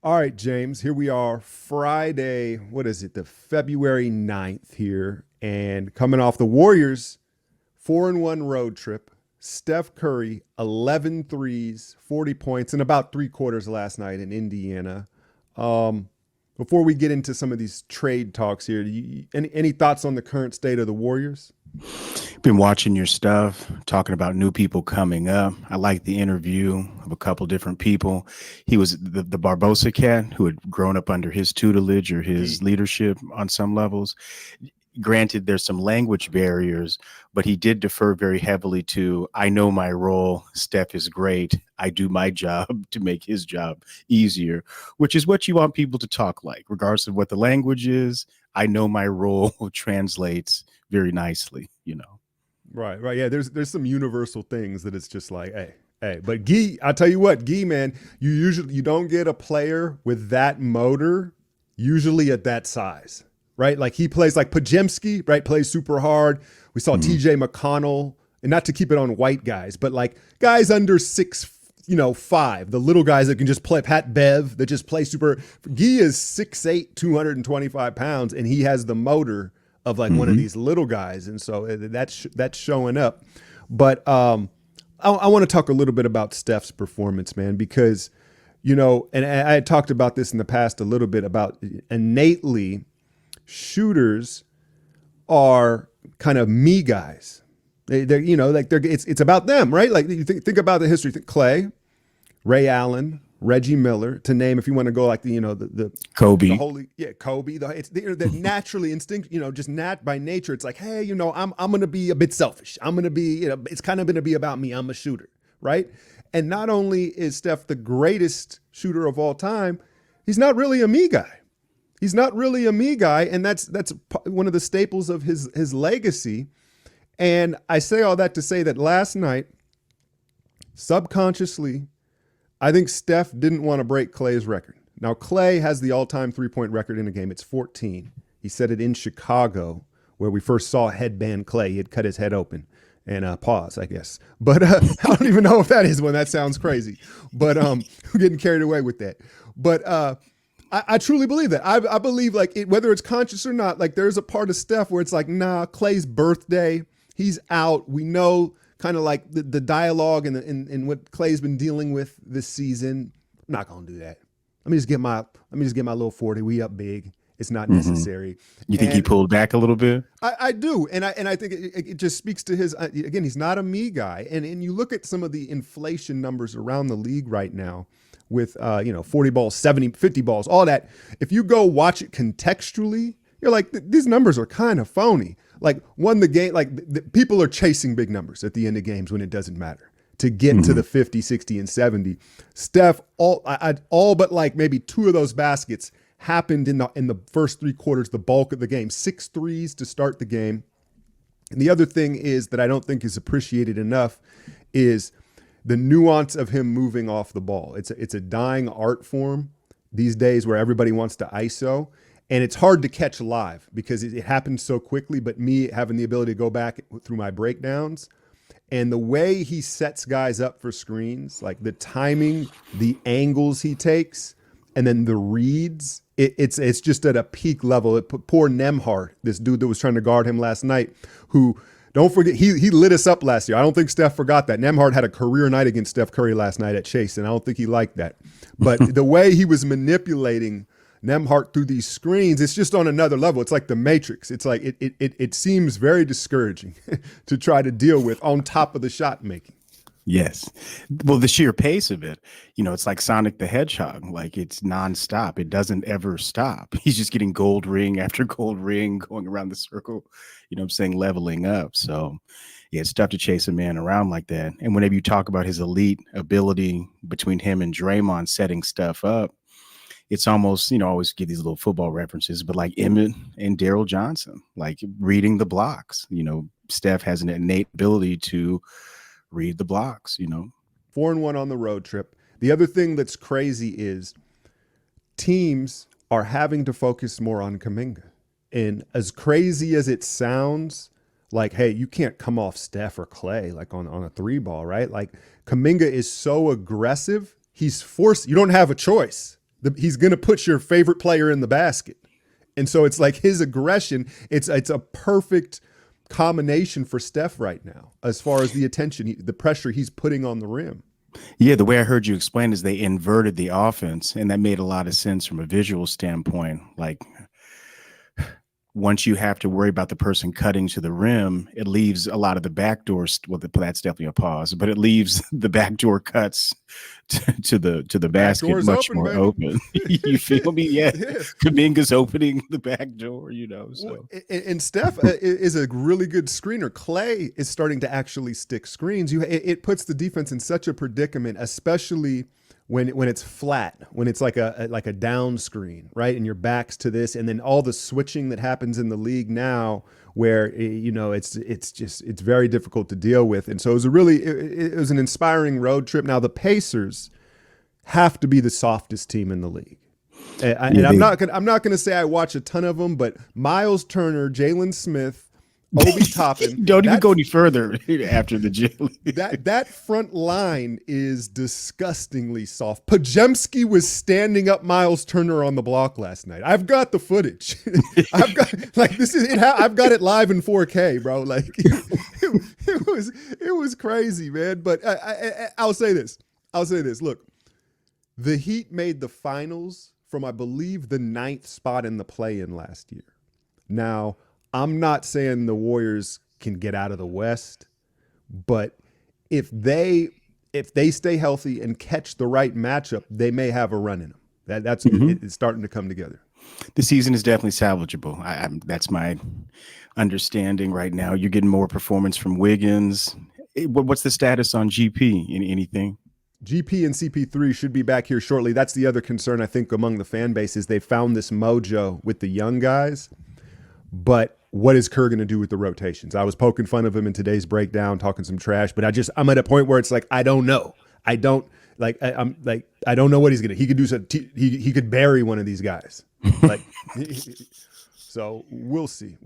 All right, James, here we are, Friday. What is it? The February 9th here. And coming off the Warriors 4-1 road trip, Steph Curry, 11 threes, 40 points, and about three quarters last night in Indiana. Um, Before we get into some of these trade talks here, any thoughts on the current state of the Warriors? Been watching your stuff, talking about new people coming up. I like the interview of a couple different people. He was the Barbosa cat who had grown up under his tutelage or his Gee. leadership on some levels. Granted, there's some language barriers, but he did defer very heavily to, I know my role. Steph is great. I do my job to make his job easier, which is what you want people to talk like, regardless of what the language is. I know my role translates very nicely. Right, right. Yeah, there's some universal things that it's just like, hey. But Gee, I tell you what, Gee, man, you don't get a player with that motor usually at that size, right? Like he plays like Pajemski, right? Plays super hard. We saw Mhm. T.J. McConnell, and not to keep it on white guys, but like guys under 6'5", the little guys that can just play. Pat Bev that just play super. Gee is 6'8", 225 pounds, and he has the motor of like one of Mhm. these little guys, and so that's showing up. But I want to talk a little bit about Steph's performance, man, because and I had talked about this in the past a little bit about innately shooters are kind of me guys. They're like it's about them, right? Like you think about the history. Think Clay, Ray Allen, Reggie Miller, to name if you want to go like the Kobe. holy, yeah, Kobe. It's the naturally instinct, just nat by nature. It's like, hey, I'm gonna be a bit selfish. I'm gonna be, it's kind of gonna be about me. I'm a shooter, right? And not only is Steph the greatest shooter of all time, he's not really a me guy. He's not really a me guy, and that's one of the staples of his legacy. And I say all that to say that last night, subconsciously, I think Steph didn't want to break Clay's record. Now, Clay has the all time 3-point record in a game. It's 14. He set it in Chicago, where we first saw headband Clay. He had cut his head open. And pause, I guess. But I don't even know if that is one. That sounds crazy. But I'm getting carried away with that. But I truly believe that. I believe, like, whether it's conscious or not, like, there's a part of Steph where it's like, nah, Clay's birthday, he's out. We know kind of like the dialogue and what Clay's been dealing with this season. I'm not gonna do that. Let me just get my little 40. We up big. It's not Hmm. necessary. You think he And pulled back a little bit? I do, and I think it just speaks to his. Again, he's not a me guy, and you look at some of the inflation numbers around the league right now, with 40 balls, 70, 50 balls, all that. If you go watch it contextually, you're like, these numbers are kind of phony. Like won the game, like people are chasing big numbers at the end of games when it doesn't matter to get to Hmm. the 50, 60, and 70. Steph, all but like maybe two of those baskets happened in the first three quarters, the bulk of the game. Six threes to start the game. And the other thing is that I don't think is appreciated enough is the nuance of him moving off the ball. It's a dying art form these days where everybody wants to ISO. And it's hard to catch live because it happens so quickly. But me having the ability to go back through my breakdowns and the way he sets guys up for screens, like the timing, the angles he takes, and then the reads, it's just at a peak level. Poor Nemhart, this dude that was trying to guard him last night, who don't forget he lit us up last year. I don't think Steph forgot that. Nemhart had a career night against Steph Curry last night at Chase, and I don't think he liked that. But the way he was manipulating Nemhart through these screens, it's just on another level. It's like the Matrix. It's like it seems very discouraging to try to deal with on top of the shot making. Yes. Well, the sheer pace of it, it's like Sonic the Hedgehog. Like it's nonstop. It doesn't ever stop. He's just getting gold ring after gold ring going around the circle, what I'm saying, leveling up. So, yeah, it's tough to chase a man around like that. And whenever you talk about his elite ability between him and Draymond setting stuff up, it's almost, I always give these little football references, but like Emmett and Daryl Johnson, like reading the blocks. Steph has an innate ability to read the blocks. 4-1 on the road trip. The other thing that's crazy is teams are having to focus more on Kaminga. And as crazy as it sounds, like, hey, you can't come off Steph or Clay like on a three ball, right? Like Kaminga is so aggressive, he's forced. You don't have a choice. He's going to put your favorite player in the basket. And so it's like his aggression, it's a perfect combination for Steph right now as far as the attention, the pressure he's putting on the rim. Yeah, the way I heard you explain is they inverted the offense, and that made a lot of sense from a visual standpoint. Like once you have to worry about the person cutting to the rim, it leaves a lot of the backdoors. Well, that's definitely a pause, but it leaves the backdoor cuts to the basket Backdoor's much open, more baby. open. You feel me? Yeah. Yeah. Kaminga's opening the back door, so. And Steph is a really good screener. Clay is starting to actually stick screens. It puts the defense in such a predicament, especially when it's flat, when it's like a down screen, right? And your back's to this, and then all the switching that happens in the league now, where it's very difficult to deal with. And so it was an inspiring road trip. Now the Pacers have to be the softest team in the league. And I'm not gonna say I watch a ton of them, but Miles Turner, Jalen Smith, Obi Toppin. Don't even go any further after the jail. That front line is disgustingly soft. Pajemski was standing up Miles Turner on the block last night. I've got the footage. I've got I've got it live in 4K, bro. Like it was crazy, man. But I'll say this. Look, the Heat made the finals from, I believe, the 9th spot in the play-in last year. Now, I'm not saying the Warriors can get out of the West, but if they stay healthy and catch the right matchup, they may have a run in them. It's starting to come together. The season is definitely salvageable. That's my understanding right now. You're getting more performance from Wiggins. What's the status on GP? Anything? GP and CP3 should be back here shortly. That's the other concern, I think, among the fan base is they found this mojo with the young guys. But what is Kerr going to do with the rotations? I was poking fun of him in today's breakdown, talking some trash, but I'm at a point where it's like, I don't know. I don't know what he's going to, he could do some, he could bury one of these guys. So we'll see.